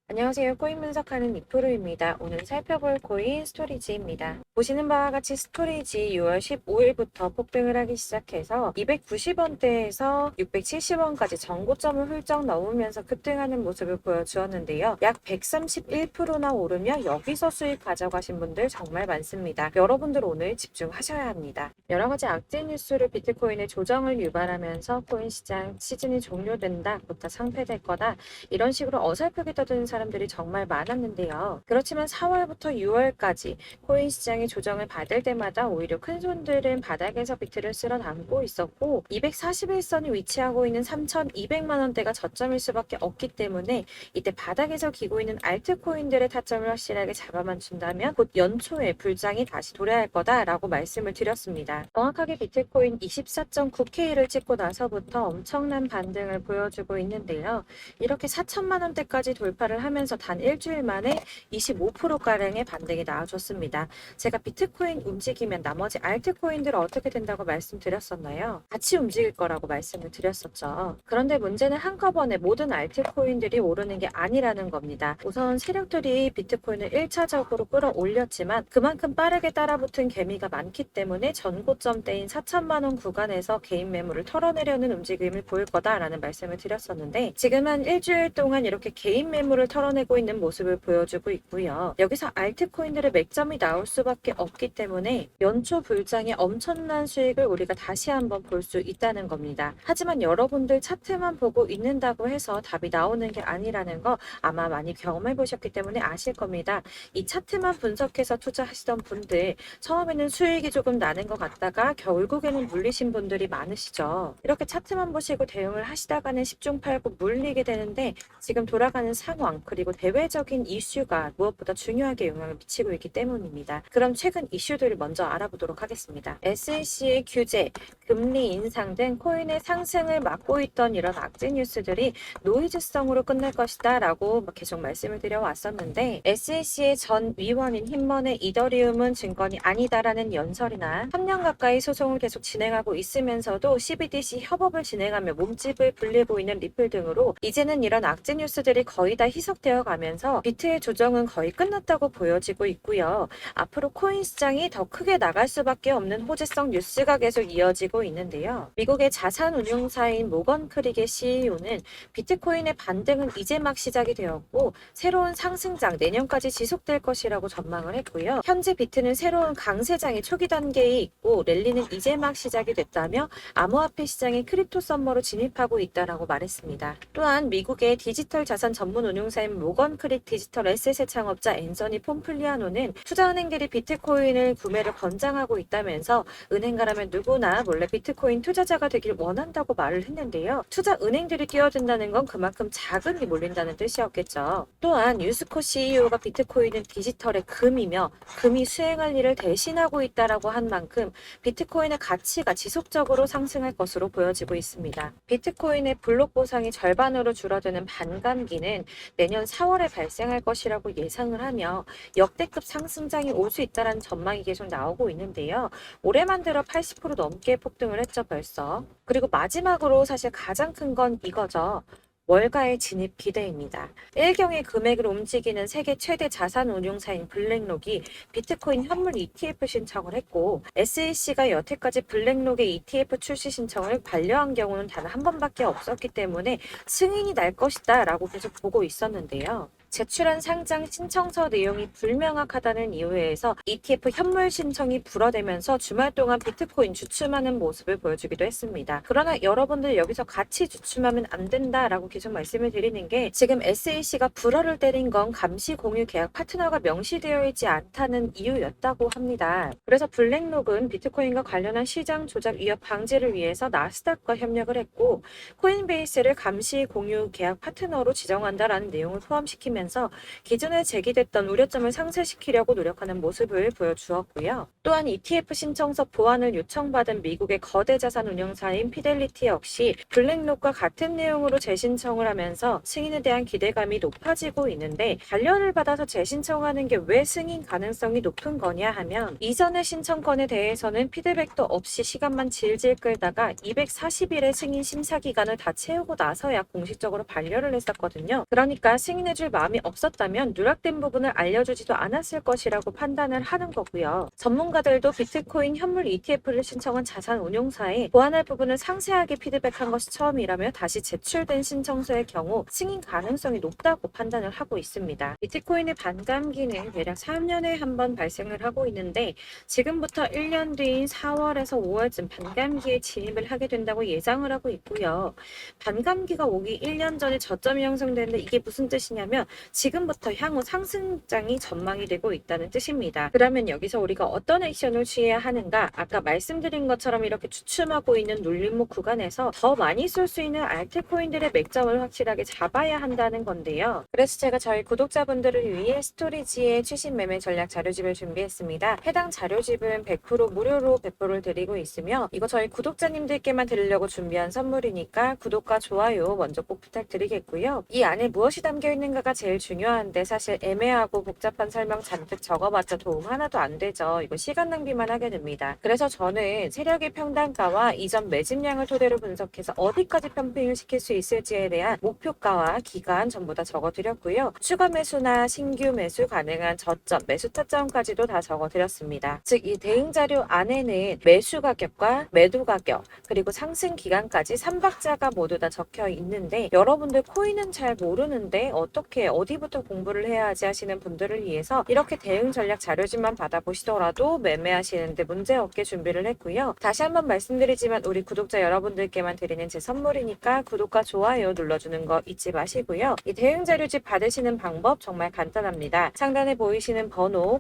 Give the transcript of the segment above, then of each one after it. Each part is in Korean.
안녕하세요. 코인 분석하는 이프로입니다. 오늘 살펴볼 코인 스토리지입니다. 보시는 바와 같이 스토리지 6월 15일부터 폭등을 하기 시작해서 290원대에서 670원까지 전고점을 훌쩍 넘으면서 급등하는 모습을 보여주었는데요. 약 131%나 오르며 여기서 수익 가져가신 분들 정말 많습니다. 여러분들 오늘 집중하셔야 합니다. 여러 가지 악재 뉴스로 비트코인의 조정을 유발하면서 코인 시장 시즌이 종료된다부터 상폐될 거다. 이런 식으로 어설프게 떠드는 사람들이 정말 많았는데요. 그렇지만 4월부터 6월까지 코인 시장이 조정을 받을 때마다 오히려 큰 손들은 바닥에서 비트를 쓸어 담고 있었고 241선이 위치하고 있는 3,200만 원대가 저점일 수밖에 없기 때문에 이때 바닥에서 기고 있는 알트코인들의 타점을 확실하게 잡아만 준다면 곧 연초에 불장이 다시 도래할 거다라고 말씀을 드렸습니다. 정확하게 비트코인 24.9K를 찍고 나서부터 엄청난 반등을 보여주고 있는데요. 이렇게 4천만 원대까지 돌파를 하면서 단 일주일 만에 25%가량의 반등이 나와줬습니다. 제가 비트코인 움직이면 나머지 알트코인들은 어떻게 된다고 말씀드렸었나요? 같이 움직일 거라고 말씀을 드렸었죠. 그런데 문제는 한꺼번에 모든 알트코인들이 오르는 게 아니라는 겁니다. 우선 세력들이 비트코인을 1차적으로 끌어올렸지만 그만큼 빠르게 따라붙은 개미가 많기 때문에 전고점대인 4천만 원 구간에서 개인 매물을 털어내려는 움직임을 보일 거다라는 말씀을 드렸었는데 지금은 일주일 동안 이렇게 개인 매물을 털어내고 있는 모습을 보여주고 있고요. 여기서 알트코인들의 맥점이 나올 수밖에 없기 때문에 연초 불장의 엄청난 수익을 우리가 다시 한번 볼 수 있다는 겁니다. 하지만 여러분들 차트만 보고 있는다고 해서 답이 나오는 게 아니라는 거 아마 많이 경험해 보셨기 때문에 아실 겁니다. 이 차트만 분석해서 투자하시던 분들 처음에는 수익이 조금 나는 것 같다가 결국에는 물리신 분들이 많으시죠. 이렇게 차트만 보시고 대응을 하시다가는 10중 8구 물리게 되는데 지금 돌아가는 상황 그리고 대외적인 이슈가 무엇보다 중요하게 영향을 미치고 있기 때문입니다. 그럼 최근 이슈들을 먼저 알아보도록 하겠습니다. SEC의 규제, 금리 인상 등 코인의 상승을 막고 있던 이런 악재 뉴스들이 노이즈성으로 끝날 것이다 라고 계속 말씀을 드려왔었는데 SEC의 전 위원인 힘먼의 이더리움은 증권이 아니다라는 연설이나 3년 가까이 소송을 계속 진행하고 있으면서도 CBDC 협업을 진행하며 몸집을 불리해 보이는 리플 등으로 이제는 이런 악재 뉴스들이 거의 다 희석되어 가면서 비트의 조정은 거의 끝났다고 보여지고 있고요. 앞으로 코인 시장이 더 크게 나갈 수밖에 없는 호재성 뉴스가 계속 이어지고 있는데요. 미국의 자산 운용사인 모건 크릭의 CEO는 비트코인의 반등은 이제 막 시작이 되었고 새로운 상승장 내년까지 지속될 것이라고 전망을 했고요. 현재 비트는 새로운 강세장의 초기 단계에 있고 랠리는 이제 막 시작이 됐다며 암호화폐 시장의 크립토 썸머로 진입하고 있다라고 말했습니다. 또한 미국의 디지털 자산 전문 운용사인 모건 크릭 디지털 에셋의 창업자 앤서니 폼플리아노는 투자은행들이 비트코인을 구매를 권장하고 있다면서 은행가라면 누구나 몰래 비트코인 투자자가 되길 원한다고 말을 했는데요. 투자은행들이 뛰어든다는 건 그만큼 자금이 몰린다는 뜻이었겠죠. 또한 유스코 CEO가 비트코인은 디지털의 금이며 금이 수행할 일을 대신하고 있다라고 한 만큼 비트코인의 가치가 지속적으로 상승할 것으로 보여지고 있습니다. 비트코인의 블록 보상이 절반으로 줄어드는 반감기는 내년 4월에 발생할 것이라고 예상을 하며 역대급 상승장이 올 수 있다는 전망이 계속 나오고 있는데요. 올해만 들어 80% 넘게 폭등을 했죠 벌써. 그리고 마지막으로 사실 가장 큰 건 이거죠. 월가의 진입 기대입니다. 일경의 금액을 움직이는 세계 최대 자산 운용사인 블랙록이 비트코인 현물 ETF 신청을 했고 SEC가 여태까지 블랙록의 ETF 출시 신청을 반려한 경우는 단 한 번밖에 없었기 때문에 승인이 날 것이다 라고 계속 보고 있었는데요. 제출한 상장 신청서 내용이 불명확하다는 이유에서 ETF 현물 신청이 불어대면서 주말 동안 비트코인 주춤하는 모습을 보여주기도 했습니다. 그러나 여러분들 여기서 같이 주춤하면 안 된다라고 계속 말씀을 드리는 게 지금 SEC가 불어를 때린 건 감시 공유 계약 파트너가 명시되어 있지 않다는 이유였다고 합니다. 그래서 블랙록은 비트코인과 관련한 시장 조작 위협 방지를 위해서 나스닥과 협력을 했고 코인베이스를 감시 공유 계약 파트너로 지정한다라는 내용을 포함시키면서 기존에 제기됐던 우려점을 상쇄시키려고 노력하는 모습을 보여주었고요. 또한 ETF 신청서 보완을 요청받은 미국의 거대 자산 운용사인 피델리티 역시 블랙록과 같은 내용으로 재신청을 하면서 승인에 대한 기대감이 높아지고 있는데 반려를 받아서 재신청하는 게 왜 승인 가능성이 높은 거냐 하면 이전의 신청건에 대해서는 피드백도 없이 시간만 질질 끌다가 240일의 승인 심사 기간을 다 채우고 나서야 공식적으로 반려를 했었거든요. 그러니까 승인해줄 마음이 마음이 없었다면 누락된 부분을 알려주지도 않았을 것이라고 판단을 하는 거고요. 전문가들도 비트코인 현물 ETF를 신청한 자산 운용사에 보완할 부분을 상세하게 피드백한 것이 처음이라며 다시 제출된 신청서의 경우 승인 가능성이 높다고 판단을 하고 있습니다. 비트코인의 반감기는 대략 3년에 한 번 발생을 하고 있는데 지금부터 1년 뒤인 4월에서 5월쯤 반감기에 진입을 하게 된다고 예상을 하고 있고요. 반감기가 오기 1년 전에 저점이 형성되는데 이게 무슨 뜻이냐면 지금부터 향후 상승장이 전망이 되고 있다는 뜻입니다. 그러면 여기서 우리가 어떤 액션을 취해야 하는가? 아까 말씀드린 것처럼 이렇게 주춤하고 있는 눌림목 구간에서 더 많이 쏠 수 있는 알트코인들의 맥점을 확실하게 잡아야 한다는 건데요. 그래서 제가 저희 구독자분들을 위해 스토리지의 최신 매매 전략 자료집을 준비했습니다. 해당 자료집은 100% 무료로 배포를 드리고 있으며 이거 저희 구독자님들께만 드리려고 준비한 선물이니까 구독과 좋아요 먼저 꼭 부탁드리겠고요. 이 안에 무엇이 담겨 있는가가 제일 중요한데 사실 애매하고 복잡한 설명 잔뜩 적어봤자 도움 하나도 안 되죠. 이거 시간 낭비만 하게 됩니다. 그래서 저는 세력의 평단가와 이전 매집량을 토대로 분석해서 어디까지 펌핑을 시킬 수 있을지에 대한 목표가와 기간 전부 다 적어드렸고요. 추가 매수나 신규 매수 가능한 저점, 매수 타점까지도 다 적어드렸습니다. 즉 이 대응 자료 안에는 매수 가격과 매도 가격 그리고 상승 기간까지 3박자가 모두 다 적혀 있는데 여러분들 코인은 잘 모르는데 어떻게 어디부터 공부를 해야 하지 하시는 분들을 위해서 이렇게 대응 전략 자료집만 받아보시더라도 매매하시는데 문제없게 준비를 했고요. 다시 한번 말씀드리지만 우리 구독자 여러분들께만 드리는 제 선물이니까 구독과 좋아요 눌러주는 거 잊지 마시고요. 이 대응 자료집 받으시는 방법 정말 간단합니다. 상단에 보이시는 번호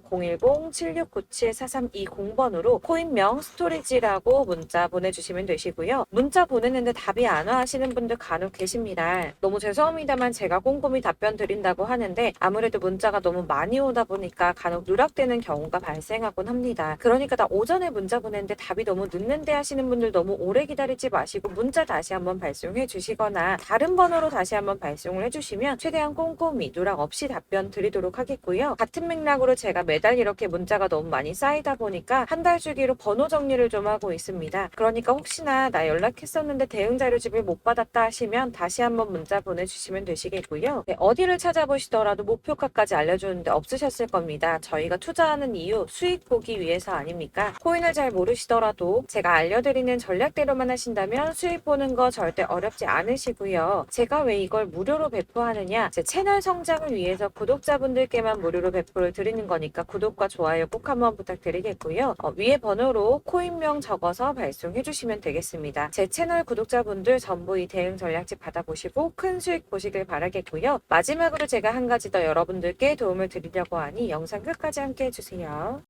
010-7697-4320번으로 코인명 스토리지라고 문자 보내주시면 되시고요. 문자 보냈는데 답이 안 와 하시는 분들 간혹 계십니다. 너무 죄송합니다만 제가 꼼꼼히 답변 드린다고 하는데 아무래도 문자가 너무 많이 오다 보니까 간혹 누락되는 경우가 발생하곤 합니다. 그러니까 나 오전에 문자 보냈는데 답이 너무 늦는데 하시는 분들 너무 오래 기다리지 마시고 문자 다시 한번 발송해 주시거나 다른 번호로 다시 한번 발송을 해주시면 최대한 꼼꼼히 누락 없이 답변 드리도록 하겠고요. 같은 맥락으로 제가 매달 이렇게 문자가 너무 많이 쌓이다 보니까 한 달 주기로 번호 정리를 좀 하고 있습니다. 그러니까 혹시나 나 연락했었는데 대응 자료집을 못 받았다 하시면 다시 한번 문자 보내주시면 되시겠고요. 네, 어디를 찾아보시더라도 목표가까지 알려주는데 없으셨을 겁니다. 저희가 투자하는 이유 수익 보기 위해서 아닙니까? 코인을 잘 모르시더라도 제가 알려드리는 전략대로만 하신다면 수익 보는 거 절대 어렵지 않으시고요. 제가 왜 이걸 무료로 배포하느냐? 제 채널 성장을 위해서 구독자분들께만 무료로 배포를 드리는 거니까 구독과 좋아요 꼭 한번 부탁드리겠고요. 위에 번호로 코인명 적어서 발송해 주시면 되겠습니다. 제 채널 구독자분들 전부 이 대응 전략집 받아보시고 큰 수익 보시길 바라겠고요. 마지막으로 제가 한 가지 더 여러분들께 도움을 드리려고 하니 영상 끝까지 함께 해주세요.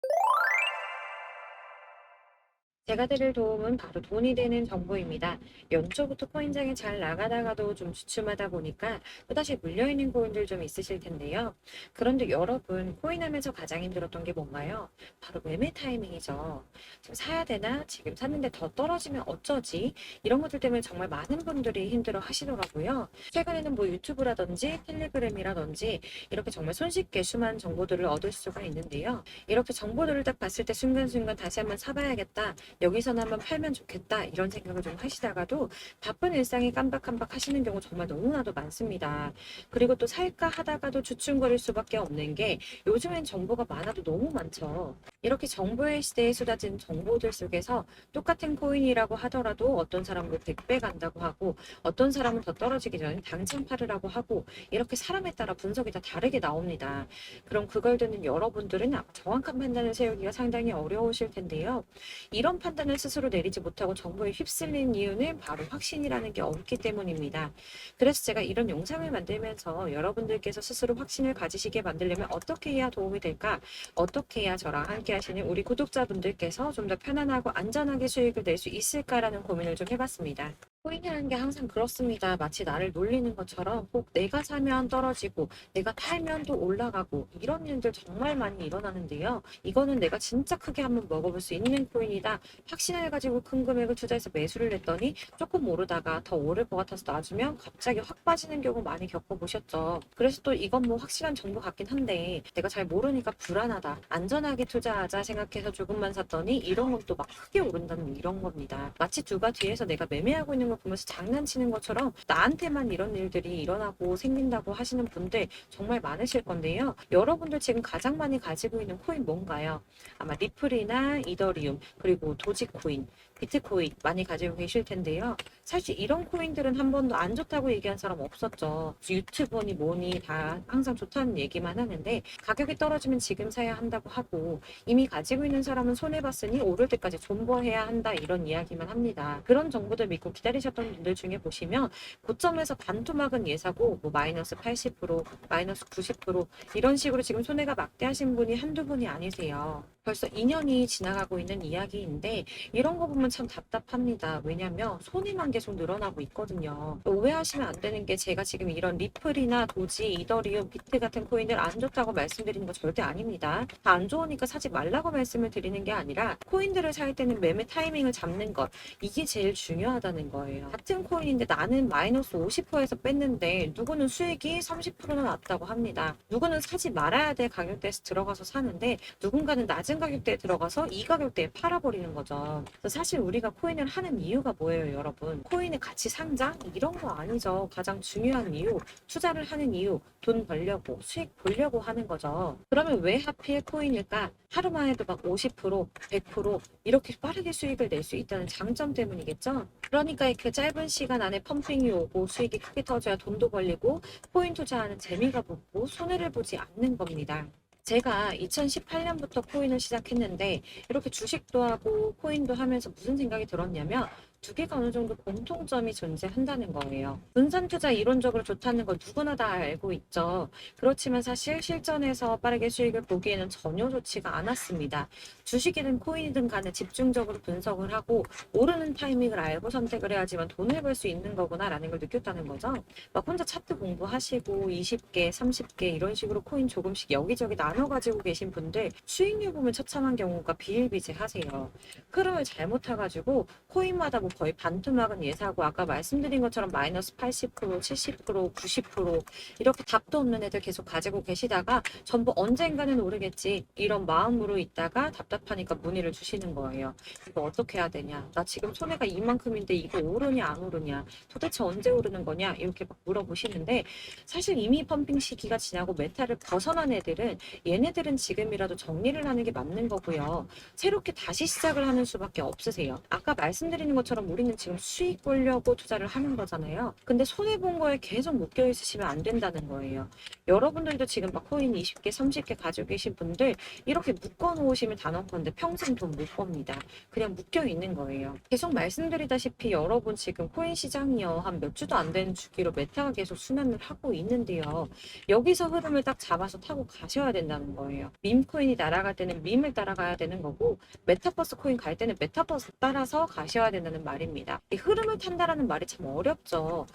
제가 드릴 도움은 바로 돈이 되는 정보입니다. 연초부터 코인장이 잘 나가다가도 좀 주춤하다 보니까 또다시 물려있는 코인들 좀 있으실 텐데요. 그런데 여러분, 코인하면서 가장 힘들었던 게 뭔가요? 바로 매매 타이밍이죠. 지금 사야 되나? 지금 샀는데 더 떨어지면 어쩌지? 이런 것들 때문에 정말 많은 분들이 힘들어 하시더라고요. 최근에는 뭐 유튜브라든지 텔레그램이라든지 이렇게 정말 손쉽게 수많은 정보들을 얻을 수가 있는데요. 이렇게 정보들을 딱 봤을 때 순간순간 다시 한번 사봐야겠다. 여기서는 한번 팔면 좋겠다 이런 생각을 좀 하시다가도 바쁜 일상에 깜박깜박 하시는 경우 정말 너무나도 많습니다. 그리고 또 살까 하다가도 주춤거릴 수밖에 없는 게 요즘엔 정보가 많아도 너무 많죠. 이렇게 정보의 시대에 쏟아진 정보들 속에서 똑같은 코인이라고 하더라도 어떤 사람은 100배 간다고 하고 어떤 사람은 더 떨어지기 전에 당장 팔으라고 하고 이렇게 사람에 따라 분석이 다 다르게 나옵니다. 그럼 그걸 듣는 여러분들은 정확한 판단을 세우기가 상당히 어려우실 텐데요. 이런 판단을 스스로 내리지 못하고 정보에 휩쓸린 이유는 바로 확신이라는 게 없기 때문입니다. 그래서 제가 이런 영상을 만들면서 여러분들께서 스스로 확신을 가지시게 만들려면 어떻게 해야 도움이 될까? 어떻게 해야 저랑 함께 하시는 우리 구독자분들께서 좀 더 편안하고 안전하게 수익을 낼 수 있을까라는 고민을 좀 해봤습니다. 코인이라는 게 항상 그렇습니다. 마치 나를 놀리는 것처럼 꼭 내가 사면 떨어지고 내가 팔면 또 올라가고 이런 일들 정말 많이 일어나는데요. 이거는 내가 진짜 크게 한번 먹어볼 수 있는 코인이다. 확신을 가지고 큰 금액을 투자해서 매수를 했더니 조금 오르다가 더 오를 것 같아서 놔주면 갑자기 확 빠지는 경우 많이 겪어보셨죠. 그래서 또 이건 뭐 확실한 정보 같긴 한데 내가 잘 모르니까 불안하다. 안전하게 투자하자 생각해서 조금만 샀더니 이런 건 또 막 크게 오른다는 이런 겁니다. 마치 누가 뒤에서 내가 매매하고 있는 걸 걸 보면서 장난치는 것처럼 나한테만 이런 일들이 일어나고 생긴다고 하시는 분들 정말 많으실 건데요. 여러분들 지금 가장 많이 가지고 있는 코인 뭔가요? 아마 리플이나 이더리움, 그리고 도지코인, 비트코인 많이 가지고 계실 텐데요. 사실 이런 코인들은 한 번도 안 좋다고 얘기한 사람 없었죠. 유튜버니 뭐니 다 항상 좋다는 얘기만 하는데 가격이 떨어지면 지금 사야 한다고 하고 이미 가지고 있는 사람은 손해봤으니 오를 때까지 존버해야 한다 이런 이야기만 합니다. 그런 정보들 믿고 기다리셨던 분들 중에 보시면 고점에서 반토막은 예사고 뭐 마이너스 80%, 마이너스 90% 이런 식으로 지금 손해가 막대하신 분이 한두 분이 아니세요. 벌써 2년이 지나가고 있는 이야기인데 이런 거 보면 참 답답합니다. 왜냐면 손해만 계속 늘어나고 있거든요. 오해하시면 안 되는 게 제가 지금 이런 리플이나 도지, 이더리움, 비트 같은 코인들 안 좋다고 말씀드리는 거 절대 아닙니다. 다 안 좋으니까 사지 말라고 말씀을 드리는 게 아니라 코인들을 살 때는 매매 타이밍을 잡는 것 이게 제일 중요하다는 거예요. 같은 코인인데 나는 마이너스 50%에서 뺐는데 누구는 수익이 30%나 났다고 합니다. 누구는 사지 말아야 될 가격대에서 들어가서 사는데 누군가는 낮은 가격대에 들어가서 이 가격대에 팔아버리는 거죠. 그래서 사실 우리가 코인을 하는 이유가 뭐예요, 여러분? 코인의 가치 상장? 이런 거 아니죠. 가장 중요한 이유, 투자를 하는 이유, 돈 벌려고, 수익 보려고 하는 거죠. 그러면 왜 하필 코인일까? 하루만 해도 막 50%, 100% 이렇게 빠르게 수익을 낼 수 있다는 장점 때문이겠죠? 그러니까 그 짧은 시간 안에 펌핑이 오고 수익이 크게 터져야 돈도 벌리고 코인 투자하는 재미가 붙고 손해를 보지 않는 겁니다. 제가 2018년부터 코인을 시작했는데 이렇게 주식도 하고 코인도 하면서 무슨 생각이 들었냐면 두 개가 어느 정도 공통점이 존재한다는 거예요. 분산 투자 이론적으로 좋다는 걸 누구나 다 알고 있죠. 그렇지만 사실 실전에서 빠르게 수익을 보기에는 전혀 좋지가 않았습니다. 주식이든 코인이든 간에 집중적으로 분석을 하고 오르는 타이밍을 알고 선택을 해야지만 돈을 벌 수 있는 거구나라는 걸 느꼈다는 거죠. 막 혼자 차트 공부하시고 20개, 30개 이런 식으로 코인 조금씩 여기저기 나눠 가지고 계신 분들 수익률 보면 처참한 경우가 비일비재하세요. 흐름을 잘못 타가지고 코인마다 뭐 거의 반토막은 예사고 아까 말씀드린 것처럼 마이너스 80%, 70%, 90% 이렇게 답도 없는 애들 계속 가지고 계시다가 전부 언젠가는 오르겠지 이런 마음으로 있다가 답답하니까 문의를 주시는 거예요. 이거 어떻게 해야 되냐? 나 지금 손해가 이만큼인데 이거 오르냐 안 오르냐? 도대체 언제 오르는 거냐? 이렇게 막 물어보시는데 사실 이미 펌핑 시기가 지나고 메타를 벗어난 애들은 얘네들은 지금이라도 정리를 하는 게 맞는 거고요. 새롭게 다시 시작을 하는 수밖에 없으세요. 아까 말씀드리는 것처럼 우리는 지금 수익 보려고 투자를 하는 거잖아요. 근데 손해본 거에 계속 묶여 있으시면 안 된다는 거예요. 여러분들도 지금 막 코인 20개, 30개 가지고 계신 분들 이렇게 묶어 놓으시면 단언컨대 평생 돈 못 법니다. 그냥 묶여 있는 거예요. 계속 말씀드리다시피 여러분 지금 코인 시장이요. 한 몇 주도 안 되는 주기로 메타가 계속 순환을 하고 있는데요. 여기서 흐름을 딱 잡아서 타고 가셔야 된다는 거예요. 밈코인이 날아갈 때는 밈을 따라가야 되는 거고 메타버스 코인 갈 때는 메타버스 따라서 가셔야 된다는 말입니다. 이 흐름을 탄다라는 말이 참 어렵죠.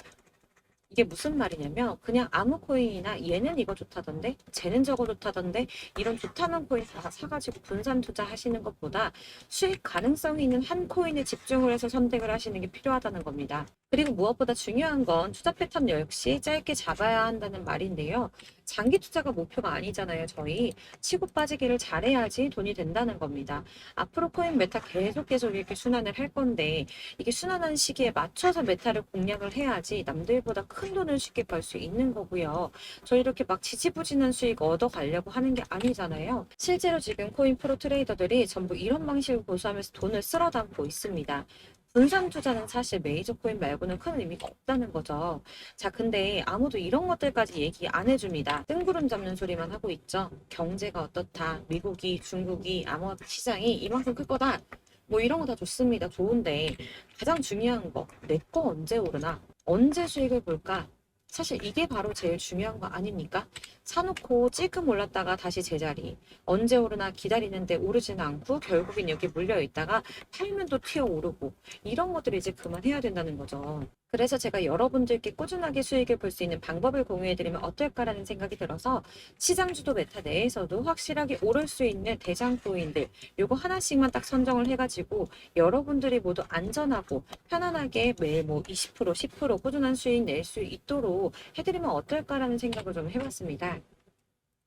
이게 무슨 말이냐면 그냥 아무 코인이나 얘는 이거 좋다던데 쟤는 저거 좋다던데 이런 좋다는 코인 다 사가지고 분산 투자하시는 것보다 수익 가능성이 있는 한 코인에 집중을 해서 선택을 하시는 게 필요하다는 겁니다. 그리고 무엇보다 중요한 건 투자 패턴 역시 짧게 잡아야 한다는 말인데요. 장기 투자가 목표가 아니잖아요. 저희 치고 빠지기를 잘해야지 돈이 된다는 겁니다. 앞으로 코인 메타 계속 이렇게 순환을 할 건데 이게 순환하는 시기에 맞춰서 메타를 공략을 해야지 남들보다 큰 돈을 쉽게 벌 수 있는 거고요. 저 이렇게 막 지지부진한 수익 얻어가려고 하는 게 아니잖아요. 실제로 지금 코인 프로 트레이더들이 전부 이런 방식을 고수하면서 돈을 쓸어 담고 있습니다. 분산 투자는 사실 메이저 코인 말고는 큰 의미가 없다는 거죠. 자, 근데 아무도 이런 것들까지 얘기 안 해줍니다. 뜬구름 잡는 소리만 하고 있죠. 경제가 어떻다. 미국이, 중국이, 암호화폐 시장이 이만큼 클 거다. 뭐 이런 거 다 좋습니다. 좋은데 가장 중요한 거, 내 거 언제 오르나? 언제 수익을 볼까? 사실 이게 바로 제일 중요한 거 아닙니까? 사놓고 찔끔 올랐다가 다시 제자리. 언제 오르나 기다리는데 오르지는 않고 결국엔 여기 물려 있다가 팔면 또 튀어 오르고. 이런 것들을 이제 그만해야 된다는 거죠. 그래서 제가 여러분들께 꾸준하게 수익을 볼 수 있는 방법을 공유해드리면 어떨까라는 생각이 들어서 시장주도 메타 내에서도 확실하게 오를 수 있는 대장 코인들 요거 하나씩만 딱 선정을 해가지고 여러분들이 모두 안전하고 편안하게 매일 뭐 20%, 10% 꾸준한 수익 낼 수 있도록 해드리면 어떨까라는 생각을 좀 해봤습니다.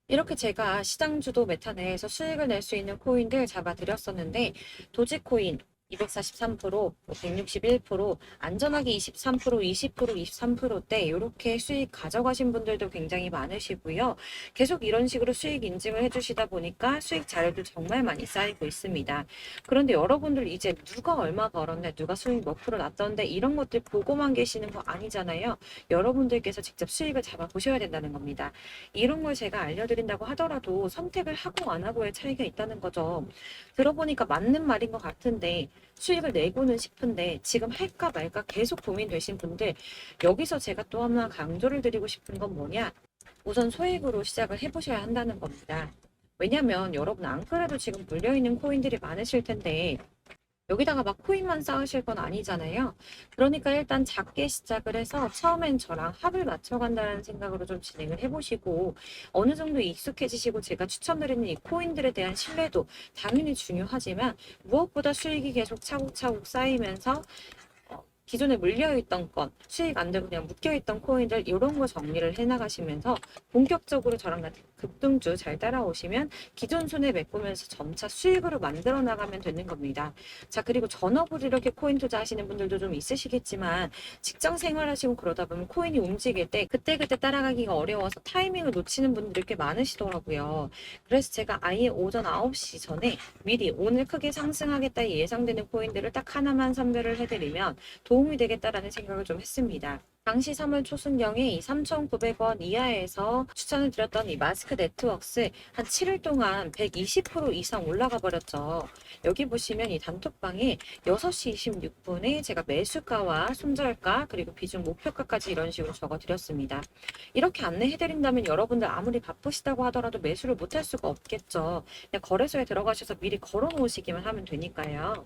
이렇게 제가 시장주도 메타 내에서 수익을 낼 수 있는 코인들 잡아드렸었는데 도지코인, 243%, 161%, 안전하게 23%, 20%, 23%대 이렇게 수익 가져가신 분들도 굉장히 많으시고요. 계속 이런 식으로 수익 인증을 해주시다 보니까 수익 자료도 정말 많이 쌓이고 있습니다. 그런데 여러분들 이제 누가 얼마 벌었네, 누가 수익 몇 프로 났던데 이런 것들 보고만 계시는 거 아니잖아요. 여러분들께서 직접 수익을 잡아 보셔야 된다는 겁니다. 이런 걸 제가 알려드린다고 하더라도 선택을 하고 안 하고의 차이가 있다는 거죠. 들어보니까 맞는 말인 것 같은데 수익을 내고는 싶은데 지금 할까 말까 계속 고민되신 분들, 여기서 제가 또 하나 강조를 드리고 싶은 건 뭐냐, 우선 소액으로 시작을 해보셔야 한다는 겁니다. 왜냐면 여러분 안 그래도 지금 물려있는 코인들이 많으실 텐데 여기다가 막 코인만 쌓으실 건 아니잖아요. 그러니까 일단 작게 시작을 해서 처음엔 저랑 합을 맞춰간다는 생각으로 좀 진행을 해보시고, 어느 정도 익숙해지시고 제가 추천드리는 이 코인들에 대한 신뢰도 당연히 중요하지만 무엇보다 수익이 계속 차곡차곡 쌓이면서 기존에 물려있던 건, 수익 안 되고 그냥 묶여있던 코인들 이런 거 정리를 해나가시면서 본격적으로 저랑 같은 급등주 잘 따라오시면 기존 손해 메꾸면서 점차 수익으로 만들어 나가면 되는 겁니다. 자, 그리고 전업으로 이렇게 코인 투자하시는 분들도 좀 있으시겠지만 직장 생활하시고 그러다 보면 코인이 움직일 때 그때그때 따라가기가 어려워서 타이밍을 놓치는 분들이 꽤 많으시더라고요. 그래서 제가 아예 오전 9시 전에 미리 오늘 크게 상승하겠다 예상되는 코인들을 딱 하나만 선별을 해드리면 도움이 되겠다라는 생각을 좀 했습니다. 당시 3월 초순경에 이 3,900원 이하에서 추천을 드렸던 이 마스크 네트워크스 한 7일 동안 120% 이상 올라가 버렸죠. 여기 보시면 이 단톡방에 6시 26분에 제가 매수가와 손절가 그리고 비중 목표가까지 이런 식으로 적어 드렸습니다. 이렇게 안내해 드린다면 여러분들 아무리 바쁘시다고 하더라도 매수를 못할 수가 없겠죠. 그냥 거래소에 들어가셔서 미리 걸어 놓으시기만 하면 되니까요.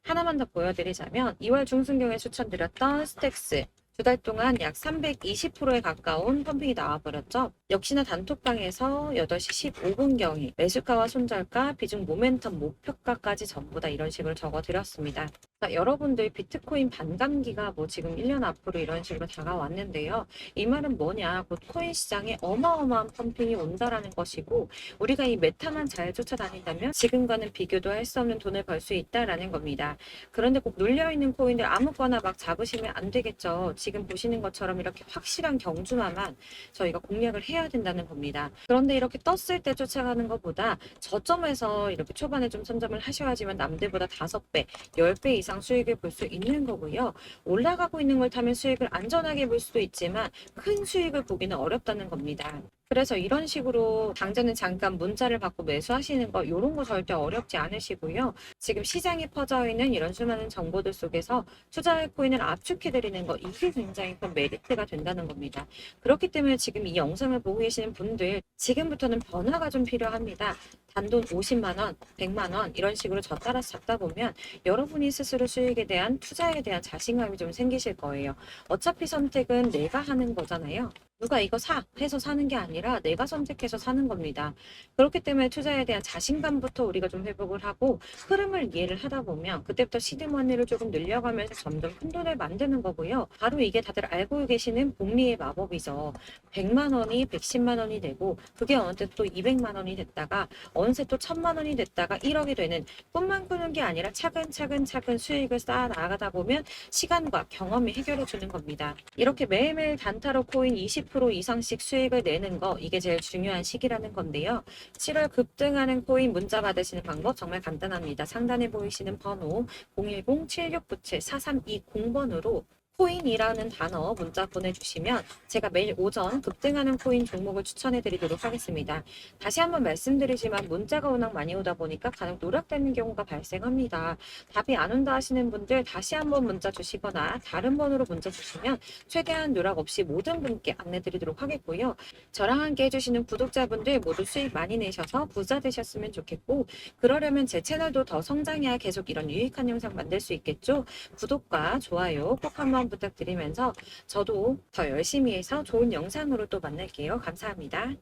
하나만 더 보여드리자면 2월 중순경에 추천드렸던 스택스, 2달 동안 약 320%에 가까운 펌핑이 나와버렸죠. 역시나 단톡방에서 8시 15분경에 매수가와 손절가, 비중 모멘텀 목표가까지 전부 다 이런 식으로 적어드렸습니다. 자, 여러분들 비트코인 반감기가 뭐 지금 1년 앞으로 이런 식으로 다가왔는데요. 이 말은 뭐냐, 곧 코인 시장에 어마어마한 펌핑이 온다라는 것이고, 우리가 이 메타만 잘 쫓아다닌다면 지금과는 비교도 할 수 없는 돈을 벌 수 있다라는 겁니다. 그런데 꼭 눌려있는 코인들 아무거나 막 잡으시면 안 되겠죠. 지금 보시는 것처럼 이렇게 확실한 경주마만 저희가 공략을 해야 된다는 겁니다. 그런데 이렇게 떴을 때 쫓아가는 것보다 저점에서 이렇게 초반에 좀 선점을 하셔야지만 남들보다 5배, 10배 이상 수익을 볼 수 있는 거고요. 올라가고 있는 걸 타면 수익을 안전하게 볼 수도 있지만 큰 수익을 보기는 어렵다는 겁니다. 그래서 이런 식으로 당장은 잠깐 문자를 받고 매수하시는 거, 이런 거 절대 어렵지 않으시고요. 지금 시장에 퍼져 있는 이런 수많은 정보들 속에서 투자할 코인을 압축해드리는 거, 이게 굉장히 큰 메리트가 된다는 겁니다. 그렇기 때문에 지금 이 영상을 보고 계시는 분들, 지금부터는 변화가 좀 필요합니다. 단돈 50만 원, 100만 원 이런 식으로 저 따라서 잡다 보면 여러분이 스스로 수익에 대한, 투자에 대한 자신감이 좀 생기실 거예요. 어차피 선택은 내가 하는 거잖아요. 누가 이거 사 해서 사는 게 아니라 내가 선택해서 사는 겁니다. 그렇기 때문에 투자에 대한 자신감부터 우리가 좀 회복을 하고 흐름을 이해를 하다 보면 그때부터 시드머니를 조금 늘려가면서 점점 큰 돈을 만드는 거고요. 바로 이게 다들 알고 계시는 복리의 마법이죠. 100만 원이 110만 원이 되고 그게 어느새 또 200만 원이 됐다가 어느새 또 1000만 원이 됐다가 1억이 되는, 꿈만 꾸는 게 아니라 차근차근 수익을 쌓아 나가다 보면 시간과 경험이 해결해 주는 겁니다. 이렇게 매일매일 단타로 코인 20% 이상씩 수익을 내는 거, 이게 제일 중요한 시기라는 건데요. 7월 급등하는 코인 문자 받으시는 방법 정말 간단합니다. 상단에 보이시는 번호 010-7697-4320번으로 코인이라는 단어 문자 보내주시면 제가 매일 오전 급등하는 코인 종목을 추천해 드리도록 하겠습니다. 다시 한번 말씀드리지만 문자가 워낙 많이 오다 보니까 간혹 누락되는 경우가 발생합니다. 답이 안 온다 하시는 분들 다시 한번 문자 주시거나 다른 번호로 문자 주시면 최대한 누락 없이 모든 분께 안내 드리도록 하겠고요. 저랑 함께 해주시는 구독자분들 모두 수익 많이 내셔서 부자 되셨으면 좋겠고, 그러려면 제 채널도 더 성장해야 계속 이런 유익한 영상 만들 수 있겠죠. 구독과 좋아요 꼭 한번 부탁드리면서 저도 더 열심히 해서 좋은 영상으로 또 만날게요. 감사합니다.